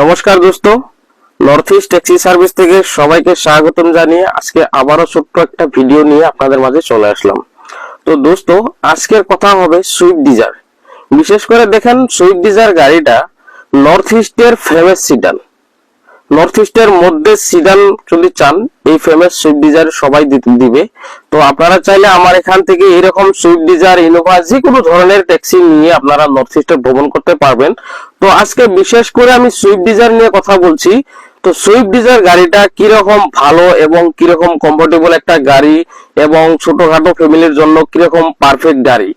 নমস্কার দোস্ত, north east taxi service থেকে সবাইকে স্বাগতম জানিয়ে আজকে আবারও ছোট্ট একটা ভিডিও নিয়ে আপনাদের মাঝে চলে আসলাম। তো দোস্ত, আজকের কথা হবে সুইফট ডিজায়ার। বিশেষ করে দেখেন, সুইফট ডিজায়ার গাড়িটা নর্থ ইস্টের ফেমাস সিডান। নর্থ ইস্টের মধ্যে সিডান যদি চান, এই ফেমাস সুইফট ডিজায়ার সবাই দিবে। তো আপনারা চাইলে আমার এখান থেকে এরকম সুইফট ডিজায়ার, ইনোভা, যে কোনো ধরনের ট্যাক্সি নিয়ে আপনারা নর্থ ইস্টে ভ্রমণ করতে পারবেন। তো আজকে বিশেষ করে আমি সুইফট ডিজায়ার নিয়ে কথা বলছি। তো সুইফট ডিজায়ার গাড়িটা কিরকম ভালো এবং কিরকম কমফোর্টেবল একটা গাড়ি, এবং ছোটখাটো ফ্যামিলির জন্য কিরকম পারফেক্ট গাড়ি,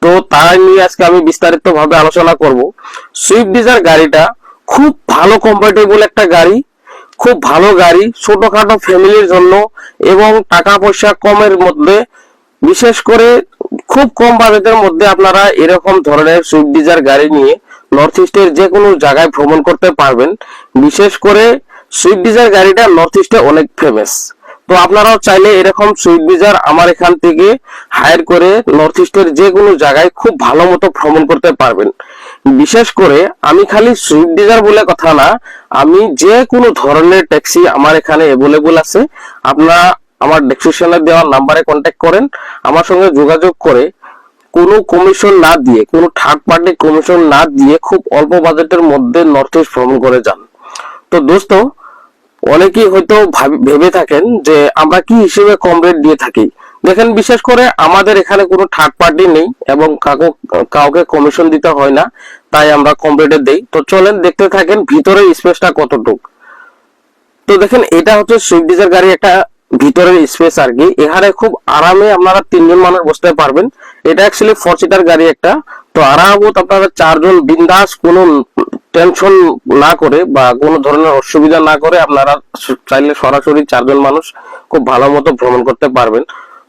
তো তাই নিয়ে আজকে আমি বিস্তারিত ভাবে আলোচনা করব। সুইফট ডিজায়ার গাড়িটা খুব ভালো কমফোর্টেবল একটা গাড়ি, খুব ভালো গাড়ি ছোটখাটো ফ্যামিলির জন্য, এবং টাকা পয়সা কমের মধ্যে, বিশেষ করে খুব কম বাজেটের মধ্যে আপনারা এরকম ধরনের সুইফট ডিজায়ার গাড়ি নিয়ে নর্থ ইস্টের যে কোনো জায়গায় ভ্রমণ করতে পারবেন। বিশেষ করে সুইফট ডিজায়ার গাড়িটা নর্থ ইস্টে অনেক ফেমাস। তো আপনারাও চাইলে এরকম সুইফট ডিজায়ার আমার এখান থেকে হায়ার করে নর্থ ইস্টের যে কোনো জায়গায় খুব ভালো মতো ভ্রমণ করতে পারবেন। বিশেষ করে আমি খালি সুইফট ডিজায়ার বলে কথা না, আমি যে কোনো ধরনের ট্যাক্সি আমার এখানে অ্যাভেলেবল আছে। আপনারা আমার ডেসক্রিপশনে দেওয়া নাম্বারে কন্ট্যাক্ট করেন, আমার সঙ্গে যোগাযোগ করে কোনো কমিশন না দিয়ে, কোনো থার্ড পার্টি কমিশন না দিয়ে খুব অল্প বাজেটের মধ্যে নর্থ ইস্ট ভ্রমণ করে যান। তো দোস্ত, অনেকেই হয়তো ভেবে থাকেন যে আমরা কি হিসেবে কম রেট দিয়ে থাকি। দেখেন, বিশেষ করে আমাদের এখানে কোনো থার্ড পার্টি নেই এবং কাউকে কমিশন দিতে হয় না, তাই আমরা কম রেটে দেই। তো চলেন দেখতে থাকেন ভিতরের স্পেসটা কতটুক। তো দেখেন, এটা হচ্ছে সুইফট ডিজায়ার গাড়ি একটা ভিতরের স্পেস আর কি। এখানে খুব আরামে আপনারা 3 জন মানুষ বসতে পারবেন। এটা অ্যাকচুয়ালি 4 সিটার গাড়ি একটা। তো আরামত আপনারা 4 জন বিন্দাস, কোনো টেনশন না করে বা কোনো ধরনের অসুবিধা না করে আপনারা চাইলে সরাসরি 4 জন মানুষ খুব ভালো মতো ভ্রমণ করতে পারবেন।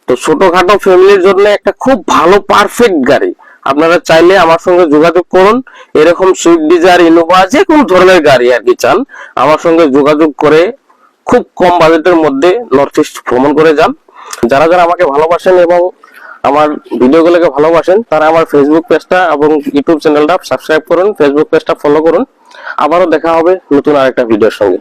তো ছোটখাটো ফ্যামিলির জন্য একটা খুব ভালো পারফেক্ট গাড়ি। আপনারা চাইলে আমার সঙ্গে যোগাযোগ করুন। এরকম সুইফট ডিজায়ার, ইনোভা, যে কোনো ধরনের গাড়ি আর কি চান, আমার সঙ্গে যোগাযোগ করে খুব কম বাজেটের মধ্যে নর্থ ইস্ট ভ্রমণ করে যান। যারা যারা আমাকে ভালোবাসেন এবং আমার ভিডিওগুলোকে ভালোবাসেন, তারা আমার ফেসবুক পেজটা এবং ইউটিউব চ্যানেলটা সাবস্ক্রাইব করুন, ফেসবুক পেজটা ফলো করুন। আবারও দেখা হবে নতুন আরেকটা ভিডিওর সঙ্গে।